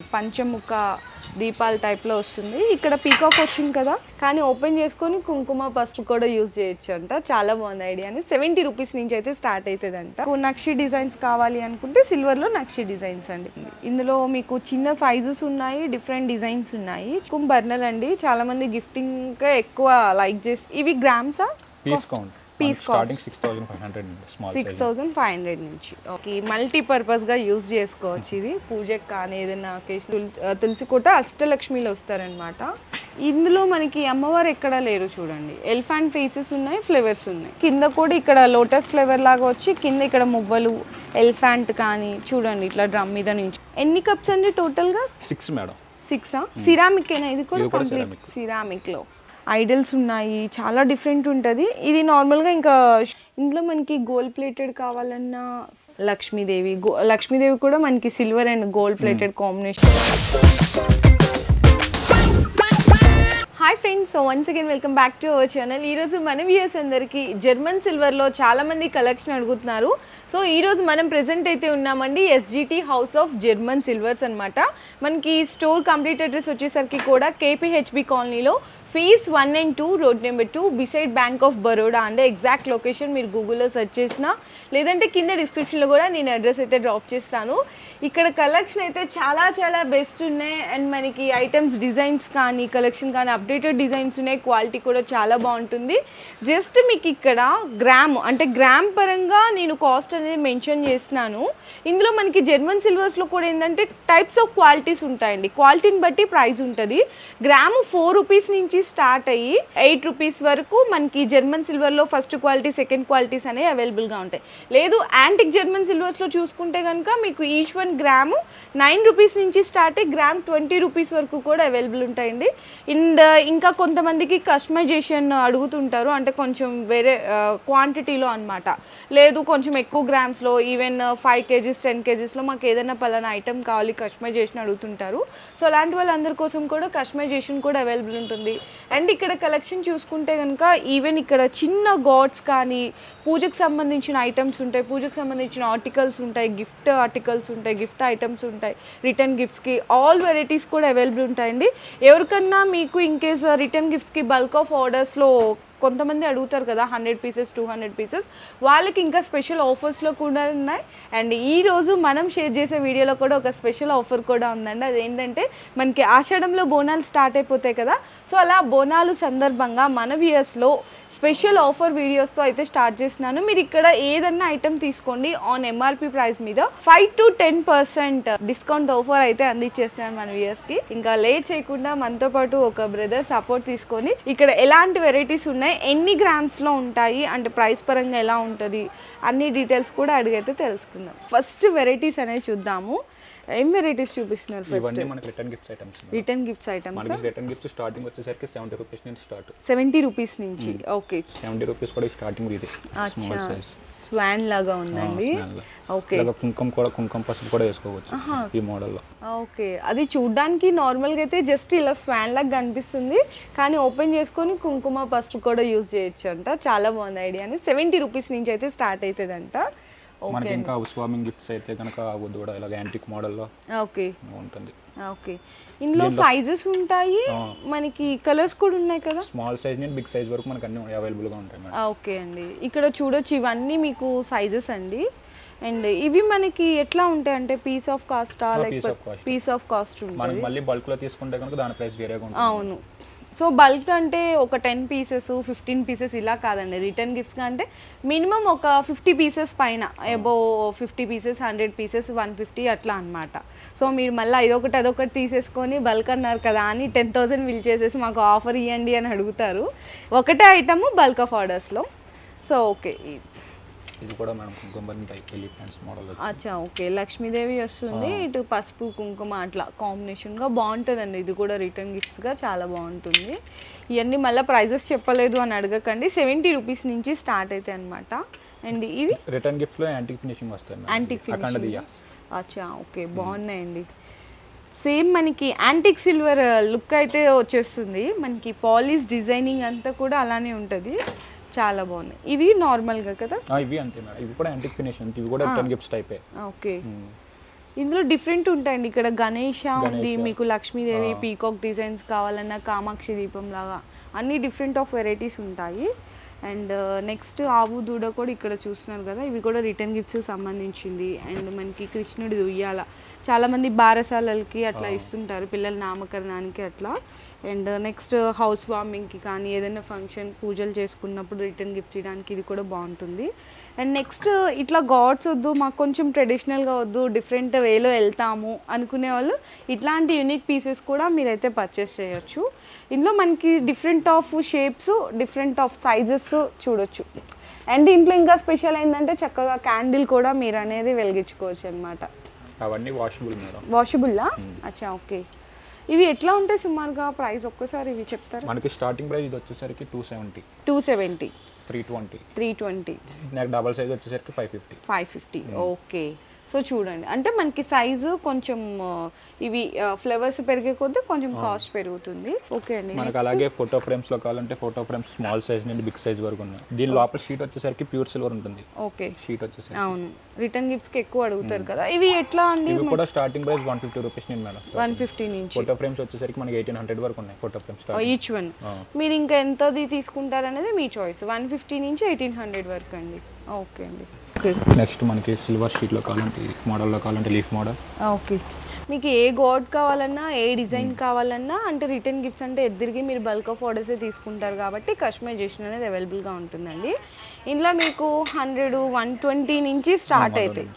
పంచముఖ దీపాల టైప్లో వస్తుంది. ఇక్కడ పీకాక్ వచ్చింది కదా, కానీ ఓపెన్ చేసుకొని కుంకుమ పసుపు కూడా యూజ్ చేయొచ్చు అంట. చాలా బాగుంది ఐడియా అని. 70 రూపీస్ నుంచి అయితే స్టార్ట్ అవుతుందంట. నక్షి డిజైన్స్ కావాలి అనుకుంటే సిల్వర్లో నక్షి డిజైన్స్ అండి. ఇందులో మీకు చిన్న సైజెస్ ఉన్నాయి, డిఫరెంట్ డిజైన్స్ ఉన్నాయి. బర్నల్ అండి, చాలా మంది గిఫ్టింగ్ ఎక్కువ లైక్ చేసి. ఇవి గ్రామ్సా? పీస్ స్టార్టింగ్ 6500 స్మాల్ 6500 నుంచి. ఓకే, మల్టీపర్పస్గా యూజ్ చేసుకోవచ్చు. ఇది పూజకి కానీ ఏదైనా అకేషన్. తులసి కోట అష్టలక్ష్మిలో వస్తారనమాట. ఇందులో మనకి అమ్మవారు ఎక్కడా లేరు చూడండి. ఎలిఫెంట్ ఫేసెస్ ఉన్నాయి, ఫ్లవర్స్ ఉన్నాయి. కింద కూడా ఇక్కడ లోటస్ ఫ్లేవర్ లాగా వచ్చి కింద ఇక్కడ మువ్వలు ఎలిఫెంట్ కానీ చూడండి ఇట్లా డ్రమ్ మీద నుంచి. ఎన్ని కప్స్ అండి టోటల్గా? 6 మేడం. 6 సిరామిక్ ఏనా? ఇది కూడా కంప్లీట్ సిరామిక్లో ఐడల్స్ ఉన్నాయి, చాలా డిఫరెంట్ ఉంటుంది. ఇది నార్మల్గా ఇంకా ఇందులో మనకి గోల్డ్ ప్లేటెడ్ కావాలన్నా లక్ష్మీదేవి కూడా మనకి silver and gold plated combination. Hi friends, so once again welcome back to our channel. ఈరోజు మన వ్యూయర్స్ అందరికీ జర్మన్ సిల్వర్లో చాలామంది కలెక్షన్ అడుగుతున్నారు. సో ఈరోజు మనం ప్రెజెంట్ అయితే ఉన్నామండి SGT house of German silvers అనమాట. మనకి స్టోర్ కంప్లీట్ అడ్రస్ వచ్చేసరికి కూడా కేపీహెచ్బి కాలనీలో phase 1 and 2 road number 2 beside bank of Baroda అంటే ఎగ్జాక్ట్ లొకేషన్ మీరు గూగుల్లో సెర్చ్ చేసినా, లేదంటే కింద డిస్క్రిప్షన్లో కూడా నేను అడ్రస్ అయితే డ్రాప్ చేస్తాను. ఇక్కడ కలెక్షన్ అయితే చాలా చాలా బెస్ట్ ఉన్నాయి. అండ్ మనకి ఐటమ్స్ డిజైన్స్ కానీ కలెక్షన్ కానీ అప్డేటెడ్ డిజైన్స్ ఉన్నాయి. క్వాలిటీ కూడా చాలా బాగుంటుంది. జస్ట్ మీకు ఇక్కడ గ్రామ్ పరంగా నేను కాస్ట్ అనేది మెన్షన్ చేస్తున్నాను. ఇందులో మనకి జర్మన్ సిల్వర్స్లో కూడా ఏంటంటే టైప్స్ ఆఫ్ క్వాలిటీస్ ఉంటాయండి. క్వాలిటీని బట్టి ప్రైస్ ఉంటుంది. గ్రాము 4 రూపీస్ నుంచి స్టార్ట్ అయ్యి 8 రూపీస్ వరకు మనకి జర్మన్ సిల్వర్లో ఫస్ట్ క్వాలిటీ, సెకండ్ క్వాలిటీస్ అనేవి అవైలబుల్గా ఉంటాయి. లేదు యాంటిక్ జర్మన్ సిల్వర్స్లో చూసుకుంటే కనుక మీకు ఈచ్ 1 గ్రాము 9 రూపీస్ నుంచి స్టార్ట్ అయ్యి గ్రామ్ 20 రూపీస్ వరకు కూడా అవైలబుల్ ఉంటాయండి. అండ్ ఇంకా కొంతమందికి కస్టమైజేషన్ అడుగుతుంటారు, అంటే కొంచెం వేరే క్వాంటిటీలో అనమాట. లేదు కొంచెం ఎక్కువ గ్రామ్స్లో, ఈవెన్ 5 kgs 10 kgsలో మాకు ఏదైనా పలానా ఐటమ్ కావాలి కస్టమైజేషన్ అడుగుతుంటారు. సో అలాంటి వాళ్ళందరి కోసం కూడా కస్టమైజేషన్ కూడా అవైలబుల్ ఉంటుంది. అండ్ ఇక్కడ కలెక్షన్ చూసుకుంటే కనుక ఈవెన్ ఇక్కడ చిన్న గాడ్స్ కానీ పూజకు సంబంధించిన ఐటమ్స్ ఉంటాయి, పూజకు సంబంధించిన ఆర్టికల్స్ ఉంటాయి, గిఫ్ట్ ఆర్టికల్స్ ఉంటాయి, గిఫ్ట్ ఐటమ్స్ ఉంటాయి, రిటర్న్ గిఫ్ట్స్కి ఆల్ వెరైటీస్ కూడా అవైలబుల్ ఉంటాయండి. ఎవరికన్నా మీకు ఇన్ కేస్ రిటర్న్ గిఫ్ట్స్కి బల్క్ ఆఫ్ ఆర్డర్స్లో కొంతమంది అడుగుతారు కదా 100 పీసెస్ 200 పీసెస్, వాళ్ళకి ఇంకా స్పెషల్ ఆఫర్స్లో కూడా ఉన్నాయి. అండ్ ఈరోజు మనం షేర్ చేసే వీడియోలో కూడా ఒక స్పెషల్ ఆఫర్ కూడా ఉందండి. అదేంటంటే మనకి ఆషాఢంలో బోనాలు స్టార్ట్ అయిపోతాయి కదా, సో అలా బోనాలు సందర్భంగా మన వ్యూయర్స్లో స్పెషల్ ఆఫర్ వీడియోస్తో అయితే స్టార్ట్ చేస్తున్నాను. మీరు ఇక్కడ ఏదన్నా ఐటమ్ తీసుకోండి, ఆన్ ఎంఆర్పి ప్రైస్ మీద 5 to 10% డిస్కౌంట్ ఆఫర్ అయితే అందించేస్తున్నాను మన వ్యూయర్స్కి. ఇంకా లేట్ చేయకుండా మనతో పాటు ఒక బ్రదర్ సపోర్ట్ తీసుకొని ఇక్కడ ఎలాంటి వెరైటీస్ ఉన్నాయి, ఎన్ని గ్రామ్స్లో ఉంటాయి, అంటే ప్రైస్ పరంగా ఎలా ఉంటుంది, అన్ని డీటెయిల్స్ కూడా అడిగైతే తెలుసుకుందాం. ఫస్ట్ వెరైటీస్ అనేవి చూద్దాము. ఏం వెరైటీస్ చూపిస్తున్నారు? First return gifts items. Return gifts items మనకి రిటర్న్ గిఫ్ట్స్ స్టార్టింగ్ వచ్చేసరికి 70 రూపీస్ నుంచి స్టార్ట్. 70 రూపీస్ నుంచి. ఓకే, 70 రూపీస్ కూడా స్టార్టింగ్. ఇది స్మాల్ సైజ్ స్వాన్ లాగా ఉందండి. ఓకే, కుంకుమ పసుపు కూడా వేసుకోవచ్చు ఈ మోడల్లో. ఓకే, అది చూడ్డానికి నార్మల్గా అయితే జస్ట్ ఇలా స్వాన్ లాగా కనిపిస్తుంది, కానీ ఓపెన్ చేసుకొని కుంకుమ పసుపు కూడా యూజ్ చేయొచ్చు అంట. చాలా బాగుంది ఐడియా అని. 70 రూపీస్ నుంచి అయితే స్టార్ట్ అవుతుంది అంట. మనకి ఇంకా స్వామింగ్ గిఫ్ట్స్ అయితే కనుక కూడా ఇలా యాంటిక్ మోడల్లో ఓకే ఉంటుంది. ఓకే, ఇందులో సైజెస్ ఉంటాయి, మనకి కలర్స్ కూడా ఉన్నాయి కదా. స్మాల్ సైజ్ నుంచి బిగ్ సైజ్ వరకు మనకి అన్ని అవైలబుల్ గా ఉంటాయి. ఓకే అండి, ఇక్కడ చూడొచ్చు ఇవన్నీ మీకు సైజెస్ అండి. అండ్ ఇవి మనకి ఎట్లా ఉంటాయి అంటే పీస్ ఆఫ్ కాస్టా, లైక్ పీస్ ఆఫ్ కాస్ట్ ఉంటుంది. మళ్ళీ బల్క్ లో తీసుకుంటే కనుక దాని ప్రైస్ వేరేగా ఉంటుంది. అవును, సో బల్క్ అంటే ఒక 10 పీసెస్ 15 పీసెస్ ఇలా కాదండి. రిటర్న్ గిఫ్ట్స్ అంటే మినిమం ఒక 50 పీసెస్ పైన, అబోవ్ 50 పీసెస్ 100 పీసెస్ 150 అట్లా అనమాట. సో మీరు మళ్ళీ అదొకటి తీసేసుకొని బల్క్ అన్నారు కదా అని 10,000 బిల్ చేసేసి మాకు ఆఫర్ ఇవ్వండి అని అడుగుతారు. ఒకటే ఐటమ్ బల్క్ ఆఫ్ ఆర్డర్స్లో. సో ఓకే, ఇది కూడా మనం కుంకుమ టైప్ ఎలిఫెంట్స్ మోడల్. అచ్చా, ఓకే, లక్ష్మీదేవి వస్తుంది, ఇటు పసుపు కుంకుమ అట్లా కాంబినేషన్గా బాగుంటుందండి. ఇది కూడా రిటర్న్ గిఫ్ట్స్గా చాలా బాగుంటుంది. ఇవన్నీ మళ్ళీ ప్రైజెస్ చెప్పలేదు అని అడగకండి. 70 రూపీస్ నుంచి స్టార్ట్ అవుతాయి అనమాట. అండ్ ఇవి రిటర్న్ గిఫ్ట్స్లో యాంటిక్ ఫినిషింగ్ వస్తాయి. Antique finishing. అచ్చా, ఓకే, బాగున్నాయండి. సేమ్ మనకి యాంటిక్ సిల్వర్ లుక్ అయితే వచ్చేస్తుంది. మనకి పాలిష్ డిజైనింగ్ అంతా కూడా అలానే ఉంటుంది. చాలా బాగున్నాయి. ఇవి నార్మల్గా కదా? ఇవి అంతే మేడం, ఇవి కూడా యాంటిక్ ఫినిషింగ్, ఇవి కూడా రిటర్న్ గిఫ్ట్స్ టైపే. ఓకే, ఇందులో డిఫరెంట్ ఉంటాయండి. ఇక్కడ గణేష ఉంది, గణేష. మీకు లక్ష్మీదేవి పీకాక్ డిజైన్స్ కావాలన్నా కామాక్షి దీపం లాగా అన్ని డిఫరెంట్ ఆఫ్ వెరైటీస్ ఉంటాయి. అండ్ నెక్స్ట్ ఆవు దూడ కూడా ఇక్కడ చూస్తున్నారు కదా, ఇవి కూడా రిటర్న్ గిఫ్ట్స్ సంబంధించింది. అండ్ మనకి కృష్ణుడి ఉయ్యాల, చాలామంది బారసాలలకి అట్లా ఇస్తుంటారు పిల్లల నామకరణానికి అట్లా. అండ్ నెక్స్ట్ హౌస్ వార్మింగ్కి కానీ ఏదైనా ఫంక్షన్ పూజలు చేసుకున్నప్పుడు రిటర్న్ గిఫ్ట్స్ ఇవ్వడానికి ఇది కూడా బాగుంటుంది. అండ్ నెక్స్ట్ ఇట్లా గాడ్స్ వద్దు, మాకు కొంచెం ట్రెడిషనల్గా వద్దు, డిఫరెంట్ వేలో వెళ్తాము అనుకునే వాళ్ళు ఇట్లాంటి యూనిక్ పీసెస్ కూడా మీరైతే పర్చేస్ చేయొచ్చు. ఇందులో మనకి different of shapes, different of sizes చూడొచ్చు. అండ్ ఇంట్లో ఇంకా స్పెషల్ ఏంటంటే చక్కగా క్యాండిల్ కూడా మీరు అనేది వెలిగించుకోవచ్చు అనమాట. అవన్నీ వాషబుల్ మేడం. వాషబుల్లా? అచ్చా, ఓకే. ఇవి ఎట్లా ఉంటాయి సుమారుగా ప్రైస్ ఒక్కసారి ఇవి చెప్తారా? మనకి స్టార్టింగ్ ప్రైస్ ఇది వచ్చేసరికి 270, 270, 320, 320, నాకు డబల్ సైజ్ వచ్చేసరికి 550. 550. ఓకే. సో చూడండి, అంటే మనకి సైజు కొంచెం ఇవి ఫ్లేవర్స్ పెరిగే కొద్దీ కొంచెం కాస్ట్ పెరుగుతుంది. ఓకే అండి. మనకి అలాగే ఫోటో ఫ్రేమ్స్ లో కావాలంటే ఫోటో ఫ్రేమ్స్ స్మాల్ సైజ్ నుండి బిగ్ సైజ్ వరకు ఉన్నాయి. దీని లోపల షీట్ వచ్చేసరికి ప్యూర్ సిల్వర్ ఉంటుంది. ఓకే. షీట్ వచ్చేసరికి అవును, రిటర్న్ గిఫ్ట్స్ కి ఎక్కువ అడుగుతారు కదా. ఇవి ఎట్లా అండి? ఇవి కూడా స్టార్టింగ్ ప్రైస్ 150 రూపీస్ నుంచి మేడం. 150 నుంచి. ఫోటో ఫ్రేమ్స్ వచ్చేసరికి మనకి 1800 వరకు ఉన్నాయి ఫోటో ఫ్రేమ్స్. ఈచ్ వన్ మీరు ఇంకా ఎంతది తీసుకుంటారు అనేది మీ చాయిస్. 150 నుంచి 1800 వరకు అండి. ఓకే అండి. నెక్స్ట్ మనకి సిల్వర్ షీట్ లో కావాలంటే మోడల్లో కావాలంటే లీఫ్ మోడల్. ఓకే. మీకు ఏ గాడ్ కావాలన్నా, ఏ డిజైన్ కావాలన్నా, అంటే రిటర్న్ గిఫ్ట్స్ అంటే ఎదురుగా మీరు బల్క్ ఆఫ్ ఆర్డర్సే తీసుకుంటారు కాబట్టి కస్టమైజేషన్ అనేది అవైలబుల్గా ఉంటుందండి. ఇందులో మీకు 100, 120 నుంచి స్టార్ట్ అవుతాయి,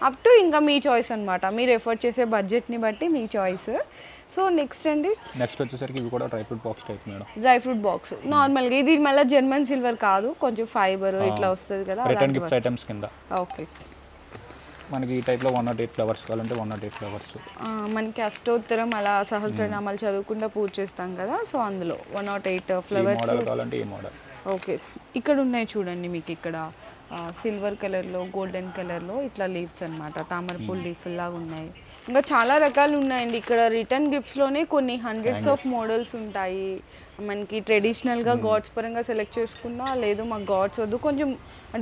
అప్ టు ఇంకా మీ చాయిస్ అనమాట. మీరు ఎఫర్ట్ చేసే బడ్జెట్ని బట్టి మీ చాయిస్. సో నెక్స్ట్ అండి, నెక్స్ట్ వచ్చేసరికి ఇవి కూడా dry fruit box type madam. Dry fruit box నార్మల్గా ఇది మళ్ళీ జర్మన్ సిల్వర్ కాదు, కొంచెం ఫైబర్ ఇట్లా వస్తుంది కదా, రిటర్న్ గిఫ్ట్స్ ఐటమ్స్ కింద. ఓకే. మనకి ఈ టైప్లో 108 ఫ్లవర్స్ కావాలంటే 108 ఫ్లవర్స్. మనకి అష్టోత్తరం అలా సహస్రనామాలు చదువుకుంటూ పూజ చేస్తాం కదా, సో అందులో 108 ఫ్లవర్స్. మోడల్ కావాలంటే ఈ మోడల్. ఓకే. ఇక్కడ ఉన్నాయి చూడండి, మీకు ఇక్కడ సిల్వర్ కలర్లో, గోల్డెన్ కలర్లో ఇట్లా లీవ్స్ అనమాట, తామరపూలు లీఫ్ లాగా ఉన్నాయి. ఇంకా చాలా రకాలు ఉన్నాయండి ఇక్కడ. రిటర్న్ గిఫ్ట్స్లోనే కొన్ని హండ్రెడ్స్ ఆఫ్ మోడల్స్ ఉంటాయి. మనకి ట్రెడిషనల్గా గాడ్స్ పరంగా సెలెక్ట్ చేసుకున్నా, లేదు మాకు గాడ్స్ వద్దు కొంచెం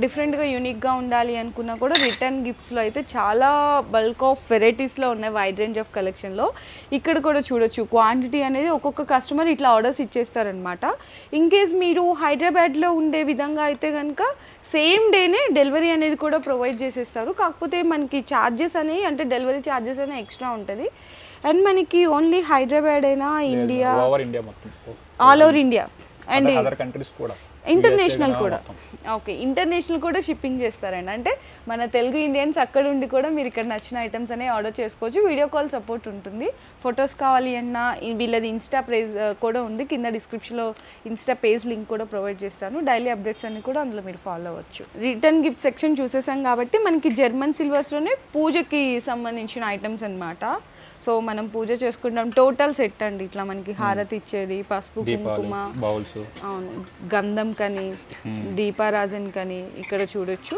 డిఫరెంట్గా యూనిక్గా ఉండాలి అనుకున్నా కూడా రిటర్న్ గిఫ్ట్స్లో అయితే చాలా బల్క్ ఆఫ్ వెరైటీస్లో ఉన్నాయి, వైడ్ రేంజ్ ఆఫ్ కలెక్షన్లో. ఇక్కడ కూడా చూడొచ్చు క్వాంటిటీ అనేది ఒక్కొక్క కస్టమర్ ఇట్లా ఆర్డర్స్ ఇచ్చేస్తారనమాట. ఇన్ కేస్ మీరు హైదరాబాద్లో ఉండే విధంగా అయితే కనుక సేమ్ డేనే డెలివరీ అనేది కూడా ప్రొవైడ్ చేసేస్తారు. కాకపోతే మనకి ఛార్జెస్ అనేవి, అంటే డెలివరీ ఛార్జెస్ అనేవి ఎక్స్ట్రా ఉంటుంది. అండ్ మనకి ఓన్లీ హైదరాబాద్ అయినా ఇండియా, ఓవర్ ఇండియా మొత్తం, all over India and other countries కూడా, ఇంటర్నేషనల్ కూడా. ఓకే, ఇంటర్నేషనల్ కూడా షిప్పింగ్ చేస్తారండి. అంటే మన తెలుగు ఇండియన్స్ అక్కడ ఉండి కూడా మీరు ఇక్కడ నచ్చిన ఐటమ్స్ అనేవి ఆర్డర్ చేసుకోవచ్చు. వీడియో కాల్ సపోర్ట్ ఉంటుంది. ఫొటోస్ కావాలి అన్నా వీళ్ళది ఇన్స్టా పేజ్ కూడా ఉంది, కింద డిస్క్రిప్షన్లో ఇన్స్టా పేజ్ లింక్ కూడా ప్రొవైడ్ చేస్తాను. డైలీ అప్డేట్స్ అన్ని కూడా అందులో మీరు ఫాలో అవ్వచ్చు. రిటర్న్ గిఫ్ట్ సెక్షన్ చూసేసాం కాబట్టి మనకి జర్మన్ సిల్వర్స్లోనే పూజకి సంబంధించిన ఐటమ్స్ అన్నమాట. సో మనం పూజ చేసుకుంటాం, టోటల్ సెట్ అండి. ఇట్లా మనకి హారతి ఇచ్చేది, పసుపు కుంకుమ, బౌల్స్, అవును, గంధం కని, దీపారాజన్ కని ఇక్కడ చూడొచ్చు.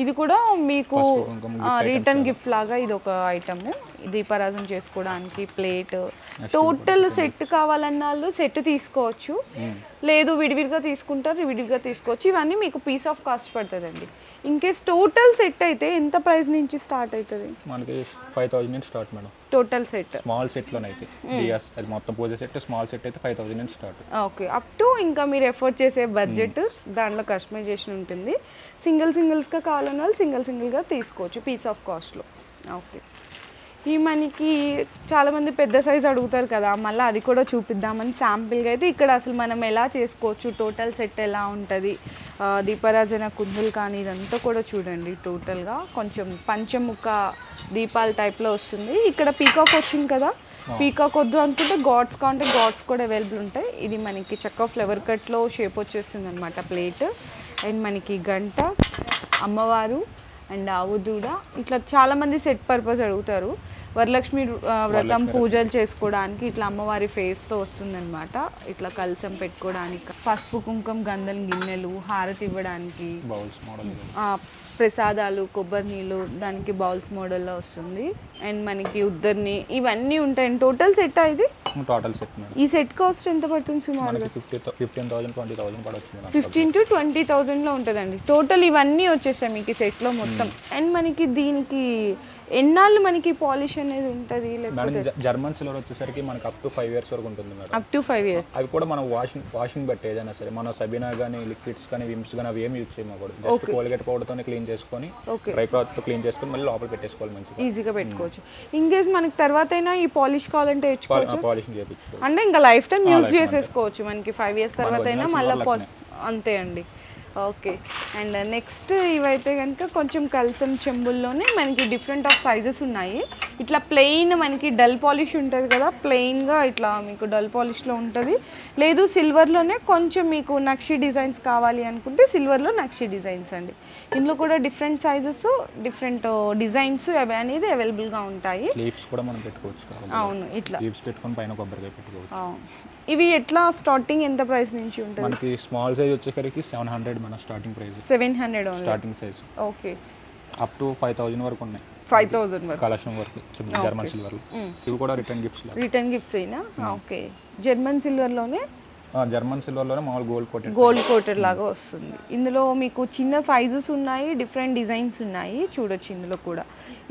ఇది కూడా మీకు రిటర్న్ గిఫ్ట్ లాగా ఇది ఒక ఐటమ్, దీపారాజన చేసుకోవడానికి ప్లేట్. టోటల్ సెట్ కావాలన్న వాళ్ళు సెట్ తీసుకోవచ్చు, లేదు విడివిడిగా తీసుకుంటారు విడివిడిగా తీసుకోవచ్చు. ఇవన్నీ మీకు పీస్ ఆఫ్ కాస్ట్ పడుతుందండి. ఇన్ కేస్ టోటల్ సెట్ అయితే ఎంత ప్రైస్ నుంచి స్టార్ట్ అవుతుంది? మనకి 5000 నుంచి start madam. Total set small సెట్లోనైతే అది మొత్తం పూజ సెట్ స్మాల్ సెట్ అయితే 5000 నుంచి స్టార్ట్. ఓకే, అప్ టు ఇంకా మీరు ఎఫర్ట్ చేసే బడ్జెట్ దాంట్లో కస్టమైజేషన్ ఉంటుంది. సింగిల్స్గా కావాలన్న వాళ్ళు సింగిల్గా తీసుకోవచ్చు పీస్ ఆఫ్ కాస్ట్లో. ఓకే, ఈ మనకి చాలామంది పెద్ద సైజ్ అడుగుతారు కదా, మళ్ళీ అది కూడా చూపిద్దామని శాంపిల్గా అయితే ఇక్కడ అసలు మనం ఎలా చేసుకోవచ్చు, టోటల్ సెట్ ఎలా ఉంటుంది, దీపారాజన కుందులు కానీ ఇదంతా కూడా చూడండి. టోటల్గా కొంచెం పంచముఖ దీపాల టైప్లో వస్తుంది. ఇక్కడ పీకాక్ వచ్చింది కదా, పీకాక్ వద్దు అనుకుంటే గాడ్స్ కావాలంటే గాడ్స్ కూడా అవైలబుల్ ఉంటాయి. ఇది మనకి చక్క ఫ్లవర్ కట్లో షేప్ వచ్చేస్తుంది అనమాట ప్లేట్. అండ్ మనకి గంట, అమ్మవారు అండ్ ఆవు దూడ, ఇట్లా చాలామంది సెట్ పర్పస్ అడుగుతారు. వరలక్ష్మి వ్రతం పూజలు చేసుకోవడానికి ఇట్లా అమ్మవారి ఫేస్తో వస్తుందన్నమాట. ఇట్లా కలసం పెట్టుకోవడానికి, పసుపు కుంకుమ గంధం గిన్నెలు, హారతి ఇవ్వడానికి, ప్రసాదాలు, కొబ్బరి నీళ్ళు, దానికి బౌల్స్ మోడల్లో వస్తుంది. అండ్ మనకి ఉద్దర్ని ఇవన్నీ ఉంటాయి. టోటల్ సెట్ ఇది, టోటల్ సెట్. ఈ సెట్ కాస్ట్ ఎంత పడుతుంది సుమారుగా? 15,000 20,000 పడవచ్చు. 15,000 to 20,000లో ఉంటుందండి. టోటల్ ఇవన్నీ వచ్చేస్తాయి మీకు ఈ సెట్లో మొత్తం. అండ్ మనకి దీనికి ఎన్నాళ్ళు మనకి పాలిష్ అనేది ఉంటుంది మేడం లేకపోతే జర్మన్ సిల్వర్ వచ్చేసరికి మనకి అప్ టు 5 years వరకు ఉంటుంది మేడం. Up to 5 years? అవి కూడా మనం వాషింగ్ బట్టి ఏదైనా సరే మన సబీనా కానీ లిక్విడ్స్ కానీ విమ్స్ కానీ అవి ఏమి యూజ్ చేయకూడదు. జస్ట్ కోల్గేట్ పౌడర్తోనే క్లీన్ చేసుకొని డ్రై క్లాత్తో క్లీన్ చేసుకొని మళ్ళీ లోపల పెట్టేసుకోవాలి మంచిగా. ఈజీగా పెట్టుకోవచ్చు. ఇన్ కేస్ మనకి తర్వాత అయినా ఈ పాలిష్ కావాలంటే తెచ్చుకోవచ్చు, పాలిషింగ్ చేయించుకోవచ్చు. అంటే ఇంకా లైఫ్ టైం యూజ్ చేసేసుకోవచ్చు. మనకి 5 years తర్వాత అయినా మళ్ళీ అంతే అండి. ఓకే. అండ్ నెక్స్ట్ ఇవైతే కనుక కొంచెం కల్సం చెంబుల్లోనే మనకి డిఫరెంట్ ఆఫ్ సైజెస్ ఉన్నాయి. ఇట్లా ప్లెయిన్ మనకి డల్ పాలిష్ ఉంటుంది కదా, ప్లెయిన్గా ఇట్లా మీకు డల్ పాలిష్లో ఉంటుంది. లేదు సిల్వర్లోనే కొంచెం మీకు నక్షి డిజైన్స్ కావాలి అనుకుంటే సిల్వర్లో నక్షి డిజైన్స్ అండి. ఇందులో కూడా డిఫరెంట్ సైజెస్ డిఫరెంట్ డిజైన్స్ అవి అనేది అవైలబుల్గా ఉంటాయి. లీవ్స్ కూడా మనం పెట్టుకోవచ్చు. అవును, ఇట్లా లీవ్స్ పెట్టుకొని పైన కొబ్బరికాయ పెట్టుకోవచ్చు. ఇవి ఎట్లా స్టార్టింగ్ ఎంత ప్రైస్ నుంచి ఉంటుంది? మనకి స్మాల్ సైజ్ వచ్చేసరికి 700 మన starting price. 700 starting size. Okay. Up to 5000 వరకు ఉన్నాయి. 5000 వరకు కలెక్షన్ వరకు జర్మన్ సిల్వర్లో. ఇవి కూడా రిటర్న్ గిఫ్ట్స్ అయినా. ఓకే. జర్మన్ సిల్వర్లోనే జర్మన్ సిల్వర్లోనే మామూలు గోల్డ్ కోటెడ్ లాగా వస్తుంది. ఇందులో మీకు చిన్న సైజెస్ ఉన్నాయి, డిఫరెంట్ డిజైన్స్ ఉన్నాయి చూడొచ్చు ఇందులో కూడా.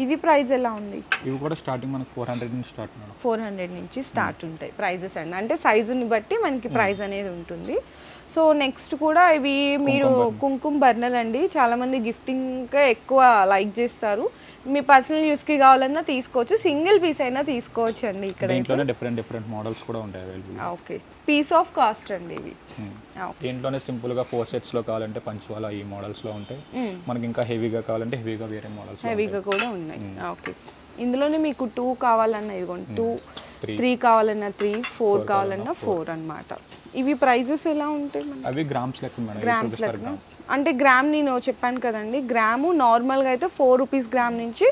ఇవి ప్రైస్ ఎలా ఉంది? ఇవి కూడా స్టార్టింగ్ మనకి 400 నుంచి స్టార్ట్ మేడం. 400 నుంచి స్టార్ట్ ఉంటాయి ప్రైజెస్ అండి. అంటే సైజుని బట్టి మనకి ప్రైస్ అనేది ఉంటుంది. సో నెక్స్ట్ కూడా ఇవి మీరు కుంకుమ బర్నల్ అండి. చాలామంది గిఫ్టింగ్గా ఎక్కువ లైక్ చేస్తారు. మీ పర్సనల్ యూస్కి కావాలన్నా తీసుకోవచ్చు, సింగిల్ పీస్ అయినా తీసుకోవచ్చు అండి. ఇక్కడ దీంట్లోనే డిఫరెంట్ మోడల్స్ కూడా ఉంటాయి available. Okay. Piece of cost అండి ఇవి. దీంట్లోనే సింపుల్గా 4 sets కావాలంటే పంచవాల ఈ మోడల్స్లో ఉంటాయి. మనకి ఇంకా హెవీగా కావాలంటే హెవీగా వేరే మోడల్స్ హెవీగా కూడా ఉన్నాయి. ఓకే. ఇందులోనే మీకు 2 కావాలన్నా ఇదిగోండి 2, 3 కావాలన్నా 3, 4 కావాలన్నా 4 అన్నమాట. ఇవి ప్రైజెస్ ఎలా ఉంటాయి? అవి గ్రామ్స్ లెక్క మేడం. గ్రామ్స్ లెక్క అంటే గ్రామ్ నేను చెప్పాను కదండి, గ్రాము నార్మల్గా అయితే 4 రూపీస్ గ్రామ్ నుంచి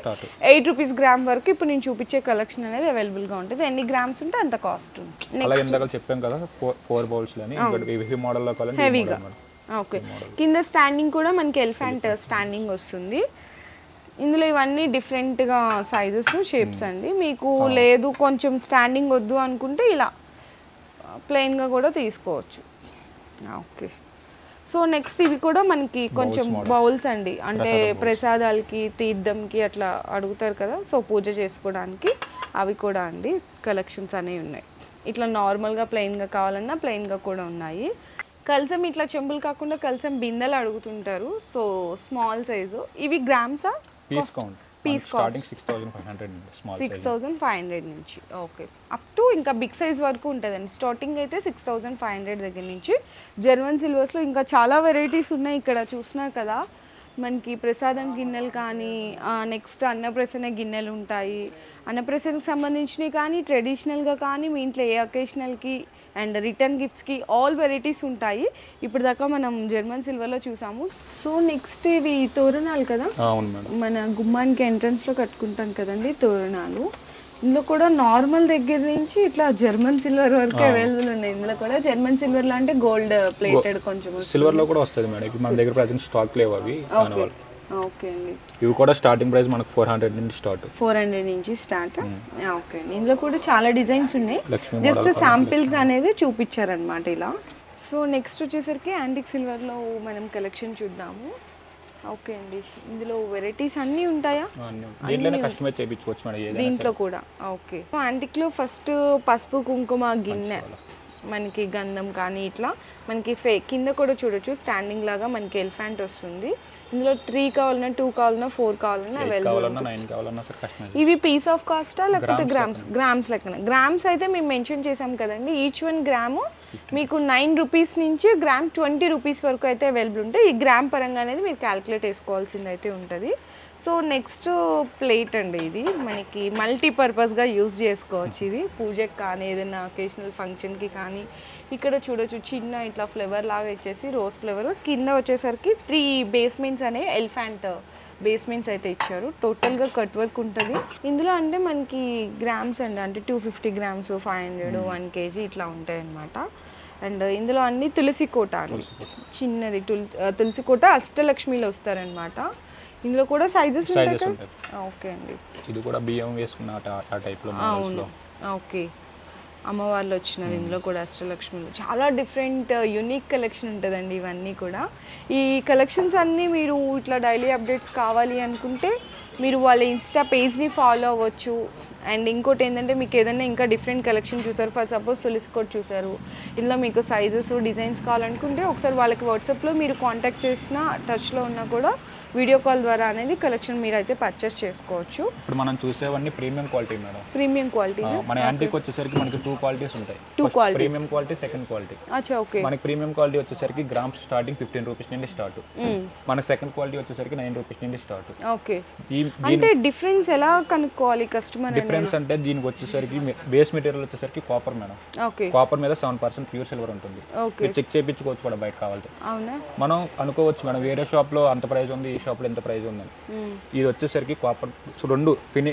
8 రూపీస్ గ్రామ్ వరకు ఇప్పుడు నేను చూపించే కలెక్షన్ అనేది అవైలబుల్గా ఉంటుంది. ఎన్ని గ్రామ్స్ ఉంటే అంత కాస్ట్ ఉంటుంది. అలా ఇందాక చెప్పాం కదా 4 బౌల్స్ లని హెవీ మోడల్లో కావాలంటే హెవీగా. ఓకే. కింద స్టాండింగ్ కూడా మనకి ఎలిఫెంట్ స్టాండింగ్ వస్తుంది. ఇందులో ఇవన్నీ డిఫరెంట్గా సైజెస్ షేప్స్ అండి. మీకు లేదు కొంచెం స్టాండింగ్ వద్దు అనుకుంటే ఇలా ప్లెయిన్గా కూడా తీసుకోవచ్చు. ఓకే. సో నెక్స్ట్ ఇవి కూడా మనకి కొంచెం బౌల్స్ అండి, అంటే ప్రసాదాలకి తీర్థంకి అట్లా అడుగుతారు కదా, సో పూజ చేసుకోవడానికి అవి కూడా అండి కలెక్షన్స్ అనేవి ఉన్నాయి. ఇట్లా నార్మల్గా ప్లెయిన్గా కావాలన్నా ప్లెయిన్గా కూడా ఉన్నాయి. కల్సం ఇట్లా చెంబులు కాకుండా కల్సం బిందెలు అడుగుతుంటారు, సో స్మాల్ సైజు. ఇవి గ్రామ్సా? Piece count. స్టార్టింగ్ 6500 స్మాల్ 6500 నుంచి. ఓకే. అప్ టు ఇంకా బిగ్ సైజ్ వరకు ఉంటుందండి. స్టార్టింగ్ అయితే 6500 దగ్గర నుంచి. జర్మన్ సిల్వర్స్లో ఇంకా చాలా వెరైటీస్ ఉన్నాయి. ఇక్కడ చూస్తున్నారు కదా మనకి ప్రసాదం గిన్నెలు కానీ, నెక్స్ట్ అన్నప్రసన్న గిన్నెలు ఉంటాయి. అన్నప్రసన్నకి సంబంధించినవి కానీ, ట్రెడిషనల్గా కానీ, మీ ఇంట్లో ఏ అకేషనల్కి అండ్ రిటర్న్ గిఫ్ట్స్కి ఆల్ వెరైటీస్ ఉంటాయి. ఇప్పుడు దాకా మనం జర్మన్ సిల్వర్లో చూసాము. సో నెక్స్ట్ ఇవి తోరణాలు కదా, మన గుమ్మానికి ఎంట్రన్స్లో కట్టుకుంటాం కదండి తోరణాలు. ఇందులో కూడా నార్మల్ దగ్గర నుంచి ఇట్లా జర్మన్ సిల్వర్ వరకు అవైలబుల్ ఉన్నాయి. ఇందులో కూడా జర్మన్ సిల్వర్ లో అంటే గోల్డ్ ప్లేటెడ్ కొంచెం సిల్వర్ లో కూడా వస్తుంది మేడం. ఇప్పుడు మన దగ్గర ప్రెజెంట్ స్టాక్ లేవు అవి. ఓకే అండి. ఇవి కూడా స్టార్టింగ్ ప్రైస్ మనకు 400 నుంచి స్టార్ట్. 400 నుంచి స్టార్ట్. ఓకే అండి. ఇందులో కూడా చాలా డిజైన్స్ ఉన్నాయి, జస్ట్ శాంపిల్స్ అనేది చూపించారనమాట ఇలా. సో నెక్స్ట్ వచ్చేసరికి యాంటిక్ సిల్వర్లో మనం కలెక్షన్ చూద్దాము. ఓకే అండి. ఇందులో వెరైటీస్ అన్నీ ఉంటాయా? కస్టమైజ్ చేయించుకోవచ్చు మేడం దీంట్లో కూడా. ఓకే. యాంటిక్లో ఫస్ట్ పసుపు కుంకుమ గిన్నె, మనకి గంధం కానీ ఇట్లా మనకి కింద కూడా చూడొచ్చు స్టాండింగ్ లాగా మనకి ఎలిఫెంట్ వస్తుంది. ఇందులో 3 కావాలన్నా 2 కావాలన్నా 4 కావాలన్నా అవైలబుల్. ఇవి పీస్ ఆఫ్ కాస్టా లేకపోతే గ్రామ్స్ లెక్కన? గ్రామ్స్ అయితే మేము మెన్షన్ చేసాం కదండి, ఈచ్ 1 గ్రాము మీకు 9 రూపీస్ నుంచి గ్రామ్ 20 రూపీస్ వరకు అయితే అవైలబుల్ ఉంటాయి. ఈ గ్రామ్ పరంగా అనేది మీరు క్యాలిక్యులేట్ చేసుకోవాల్సింది అయితే ఉంటుంది. సో నెక్స్ట్ ప్లేట్ అండి. ఇది మనకి మల్టీపర్పస్గా యూజ్ చేసుకోవచ్చు. ఇది పూజకి కానీ ఏదైనా అకేషనల్ ఫంక్షన్కి కానీ. ఇక్కడ చూడొచ్చు చిన్న ఇట్లా ఫ్లేవర్ లాగా ఇచ్చేసి రోజ్ ఫ్లేవర్, కింద వచ్చేసరికి 3 బేస్మెంట్స్ అనే ఎలిఫెంట్ బేస్మెంట్స్ అయితే ఇచ్చారు. టోటల్గా కట్ వర్క్ ఉంటుంది. ఇందులో అంటే మనకి గ్రామ్స్ అండి, అంటే 250 గ్రామ్స్, 500, 1 kg ఇట్లా ఉంటాయి అన్నమాట. అండ్ ఇందులో అన్ని తులసి కోట అండి, చిన్నది తులసి కోట అష్టలక్ష్మిలో వస్తారనమాట. ఇందులో కూడా సైజెస్ ఉంటాయి. ఓకే అండి. ఇది కూడా బియ్యం వేసుకున్న ఆ టైప్ లో. అవును. ఓకే. అమ్మవార్లు వచ్చినారు ఇందులో కూడా అష్టలక్ష్మిలు. చాలా డిఫరెంట్ యూనిక్ కలెక్షన్ ఉంటుందండి ఇవన్నీ కూడా. ఈ కలెక్షన్స్ అన్నీ మీరు ఇట్లా డైలీ అప్డేట్స్ కావాలి అనుకుంటే మీరు వాళ్ళ ఇన్స్టా పేజ్ని ఫాలో అవ్వచ్చు. అండ్ ఇంకోటి ఏంటంటే మీకు ఏదైనా ఇంకా డిఫరెంట్ కలెక్షన్ చూసారు, ఫర్ సపోజ్ తులసి కోట్ చూసారు, ఇందులో మీకు సైజెస్ డిజైన్స్ కావాలనుకుంటే ఒకసారి వాళ్ళకి వాట్సాప్లో మీరు కాంటాక్ట్ చేసినా టచ్లో ఉన్నా కూడా వీడియో కాల్ ద్వారా అనేది కలెక్షన్ మీరు అయితే పర్చేస్ చేసుకోవచ్చు. ఇప్పుడు మనం చూసేవన్నీ premium quality madam. Premium quality మన యాంటిక్ వచ్చేసరికి మనకి 2 క్వాలిటీస్ ఉంటాయి. 2 quality, premium quality, second quality. అచ్చా ఓకే. మనకి ప్రీమియం క్వాలిటీ వచ్చేసరికి గ్రామ్స్ స్టార్టింగ్ 15 రూపీస్ నుండి స్టార్ట్. మనకి సెకండ్ క్వాలిటీ వచ్చేసరికి 9 రూపీస్ నుండి స్టార్ట్. ఓకే. అంటే డిఫరెన్స్ ఎలా కనుక్కోవాలి కస్టమర్? డిఫరెన్స్ అంటే దీనికి వచ్చేసరికి బేస్ మెటీరియల్ వచ్చేసరికి కాపర్ మేడం. ఓకే. కాపర్ మీద 7% ప్యూర్ సిల్వర్ ఉంటుంది. ఓకే. చెక్ చేయించుకోవచ్చు కూడా బయట కావాలి. అవునా? మనం అనుకోవచ్చు మేడం వేరే షాప్ లో అంత ప్రైస్ ఉంది, ఈ షాప్ లో ఎంత ప్రైస్ ఉంది. ఇది వచ్చేసరికి కాపర్ రెండు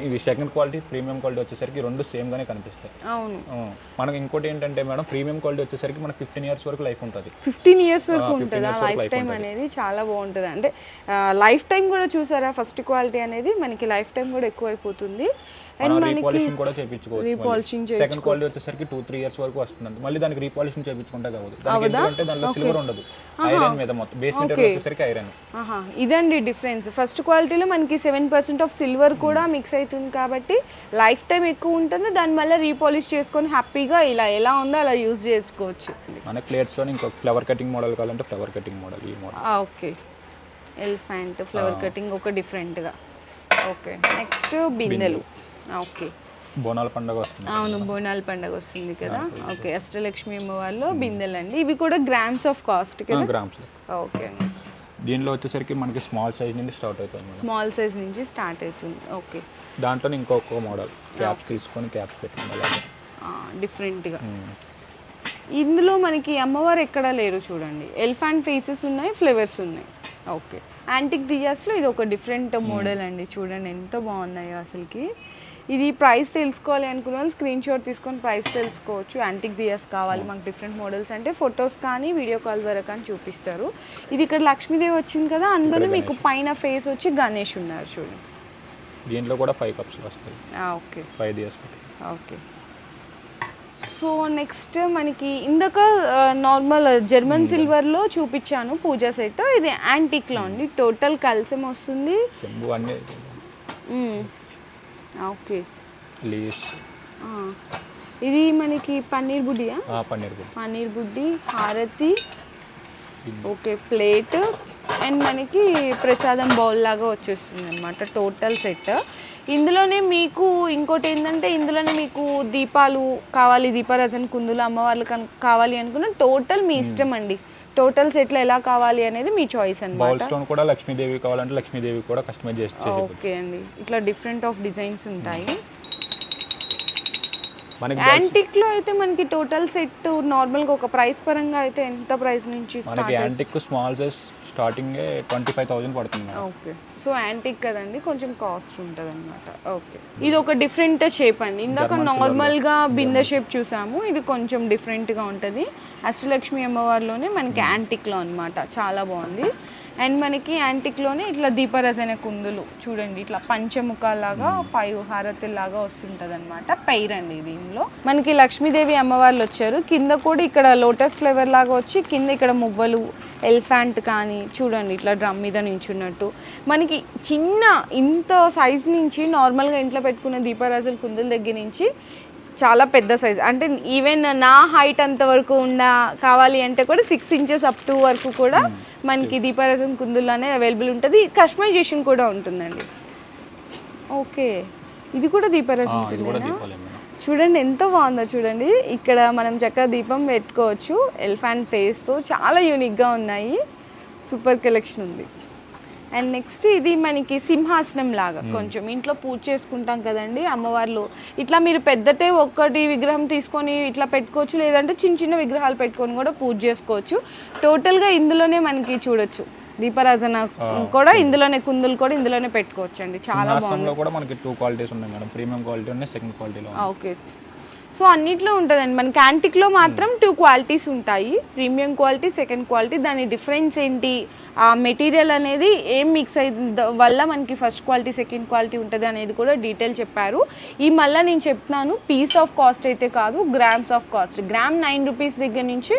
ఇది సెకండ్ క్వాలిటీ, ప్రీమియం క్వాలిటీ వచ్చేసరికి రెండు సేమ్ గానే కనిపిస్తాయి. అవును. మనకి ఇంకోటి ఏంటంటే మేడం ప్రీమియం క్వాలిటీ వచ్చేసరికి మనకి 15 ఇయర్స్ వరకు లైఫ్ ఉంటుంది. 15 ఇయర్స్ వరకు ఉంటుందా లైఫ్ టైం అనేది? చాలా బాగుంటుంది. అంటే లైఫ్ టైం కూడా చూసారా, ఫస్ట్ క్వాలిటీ అనేది మనకి లైఫ్ టైం కూడా ఎక్కువ అయిపోతుంది. అండ్ మనకి రీపాలిషింగ్ కూడా చేయించుకోవచ్చు. రీపాలిషింగ్ సెకండ్ క్వాలిటీ వచ్చేసరికి 2-3 ఇయర్స్ వరకు వస్తుంది. మళ్ళీ దానికి రీపాలిషింగ్ చేయించుకుంటే కావదు. దానికి ఎందుకంటే దాంట్లో సిల్వర్ ఉండదు, ఐరన్ మీద మొత్తం బేస్ మెటీరియల్ వచ్చేసరికి ఐరన్. ఇదండి డిఫరెన్స్. ఫస్ట్ క్వాలిటీలో మనకి 7% ఆఫ్ సిల్వర్ కూడా మిక్స్ అవుతుంది కాబట్టి లైఫ్ టైం ఎక్కువ ఉంటుంది. దాని వల్ల రీపాలిష్ చేసుకొని హ్యాపీగా ఇలా ఎలా ఉందో అలా యూజ్ చేసుకోవచ్చు. మన ప్లేట్స్ లో ఇంకో ఫ్లవర్ కటింగ్ మోడల్ కావాలంటే ఫ్లవర్ కటింగ్ మోడల్, ఈ model. Okay. Elephant flower cutting ఒక డిఫరెంట్గా. ఓకే. నెక్స్ట్ బిందెలు. ఓకే. బోనాల పండుగ వస్తుంది. అవును, బోనాల పండుగ వస్తుంది కదా. ఓకే. అష్టలక్ష్మి అమ్మవారిలో బిందెలు అండి. ఇవి కూడా గ్రామ్స్ ఆఫ్ కాస్ట్ కదా? గ్రామ్స్. ఓకే అండి. దీనిలో వచ్చేసరికి మనకి స్మాల్ సైజ్ నుండి స్టార్ట్ అవుతుంది. స్మాల్ సైజ్ నుంచి స్టార్ట్ అవుతుంది. ఓకే. దాంట్లో ఇంకొక మోడల్ క్యాప్స్ తీసుకొని క్యాప్స్ పెట్టుకోవాలి డిఫరెంట్గా. ఇందులో మనకి అమ్మవారు ఎక్కడా లేరు చూడండి. ఎలిఫెంట్ ఫేసెస్ ఉన్నాయి, ఫ్లవర్స్ ఉన్నాయి. ఓకే. యాంటిక్ దియాస్లో ఇది ఒక డిఫరెంట్ మోడల్ అండి. చూడండి ఎంత బాగున్నాయో అసలుకి. ఇది ప్రైస్ తెలుసుకోవాలి అనుకున్న వాళ్ళు స్క్రీన్ షాట్ తీసుకొని ప్రైస్ తెలుసుకోవచ్చు. యాంటిక్ దియాస్ కావాలి మాకు డిఫరెంట్ మోడల్స్ అంటే ఫొటోస్ కానీ వీడియో కాల్ ద్వారా కానీ చూపిస్తారు. ఇది ఇక్కడ లక్ష్మీదేవి వచ్చింది కదా, అందులో మీకు పైన ఫేస్ వచ్చి గణేష్ ఉన్నారు చూడండి. దీంట్లో కూడా 5 కప్స్ వస్తాయి. Okay. 5 diyas. Okay. So next మనకి ఇందాక నార్మల్ జర్మన్ సిల్వర్లో చూపించాను పూజా సెట్. ఇది యాంటిక్లో అండి. టోటల్ కలిసం వస్తుంది. ఓకే. లీవ్స్. ఇది మనకి పన్నీర్ బుడ్డియా? పన్నీర్ బుడ్డి, హారతి, ఓకే, ప్లేట్ అండ్ మనకి ప్రసాదం బౌల్ లాగా వచ్చేస్తుంది అనమాట టోటల్ సెట్. ఇందులోనే మీకు ఇంకోటి ఏంటంటే ఇందులోనే మీకు దీపాలు కావాలి, దీపారాజన కుందులు అమ్మవార్లు కావాలి అనుకున్న టోటల్ మీ ఇష్టం అండి. టోటల్ సెట్లో ఎలా కావాలి అనేది మీ చాయిస్ అన్నమాట. బౌల్ స్టోన్ కూడా లక్ష్మీదేవి కావాలంటే లక్ష్మీదేవి కూడా కస్టమైజ్ చేసి. ఓకే అండి. ఇట్లా డిఫరెంట్ ఆఫ్ డిజైన్స్ ఉంటాయి. యాంటిక్ లో అయితే మనకి టోటల్ సెట్ నార్మల్ గా ఒక ప్రైస్ పరంగా అయితే ఎంత ప్రైస్ నుంచి మనకి యాంటిక్ స్మాల్ సైజ్ స్టార్టింగ్ 25,000 పడుతుంది. ఓకే. సో యాంటిక్ కదండి, కొంచెం కాస్ట్ ఉంటుంది అనమాట. ఓకే. ఇది ఒక డిఫరెంట్ షేప్ అండి. ఇందాక నార్మల్ గా బిందె షేప్ చూసాము, ఇది కొంచెం డిఫరెంట్ గా ఉంటుంది. అష్టలక్ష్మి అమ్మవారిలోనే మనకి యాంటిక్ లో అనమాట. చాలా బాగుంది. అండ్ మనకి యాంటిక్లోనే ఇట్లా దీపారాజన కుందులు చూడండి, ఇట్లా పంచముఖాలాగా 5 హారతిలాగా వస్తుంటుంది అనమాట. పైర్ అండి దీనిలో మనకి లక్ష్మీదేవి అమ్మవార్లు వచ్చారు. కింద కూడా ఇక్కడ లోటస్ ఫ్లేవర్ లాగా వచ్చి కింద ఇక్కడ మువ్వలు, ఎలిఫెంట్ కానీ చూడండి ఇట్లా డ్రమ్ మీద నించున్నట్టు. మనకి చిన్న ఇంత సైజ్ నుంచి నార్మల్గా ఇంట్లో పెట్టుకున్న దీపారాజుల కుందుల దగ్గర నుంచి చాలా పెద్ద సైజ్, అంటే ఈవెన్ నా హైట్ అంత వరకు కావాలి అంటే కూడా 6 ఇంచెస్ అప్ టు వరకు కూడా మనకి దీపారాజన కుందుల్లోనే అవైలబుల్ ఉంటుంది. కస్టమైజేషన్ కూడా ఉంటుందండి. ఓకే. ఇది కూడా దీపారాజన చూడండి ఎంత బాగుందో చూడండి. ఇక్కడ మనం చక్కగా దీపం పెట్టుకోవచ్చు. ఎలిఫెంట్ ఫేస్తో చాలా యూనిక్గా ఉన్నాయి. సూపర్ కలెక్షన్ ఉంది. అండ్ నెక్స్ట్ ఇది మనకి సింహాసనం లాగా కొంచెం ఇంట్లో పూజ చేసుకుంటాం కదండి అమ్మవార్లు. ఇట్లా మీరు పెద్దటే ఒక్కటి విగ్రహం తీసుకొని ఇట్లా పెట్టుకోవచ్చు, లేదంటే చిన్న చిన్న విగ్రహాలు పెట్టుకొని కూడా పూజ చేసుకోవచ్చు. టోటల్గా ఇందులోనే మనకి చూడొచ్చు దీపారాజన కూడా ఇందులోనే, కుందులు కూడా ఇందులోనే పెట్టుకోవచ్చు అండి. చాలా బాగుంది. కూడా మనకి 2 క్వాలిటీస్ ఉన్నాయి మేడం. ప్రీమియం క్వాలిటీ ఉన్నాయి, సెకండ్ క్వాలిటీలో. ఓకే. సో సో అన్నిట్లో ఉంటుందండి. మనకి యాంటిక్లో మాత్రం 2 క్వాలిటీస్ ఉంటాయి, ప్రీమియం క్వాలిటీ, సెకండ్ క్వాలిటీ. దాని డిఫరెన్స్ ఏంటి, ఆ మెటీరియల్ అనేది ఏం మిక్స్ అయ్యి వల్ల మనకి ఫస్ట్ క్వాలిటీ సెకండ్ క్వాలిటీ ఉంటుంది అనేది కూడా డీటెయిల్ చెప్పారు. ఈ మళ్ళీ నేను చెప్తున్నాను, పీస్ ఆఫ్ కాస్ట్ అయితే కాదు, grams of cost. Gram 9 rupees దగ్గర నుంచి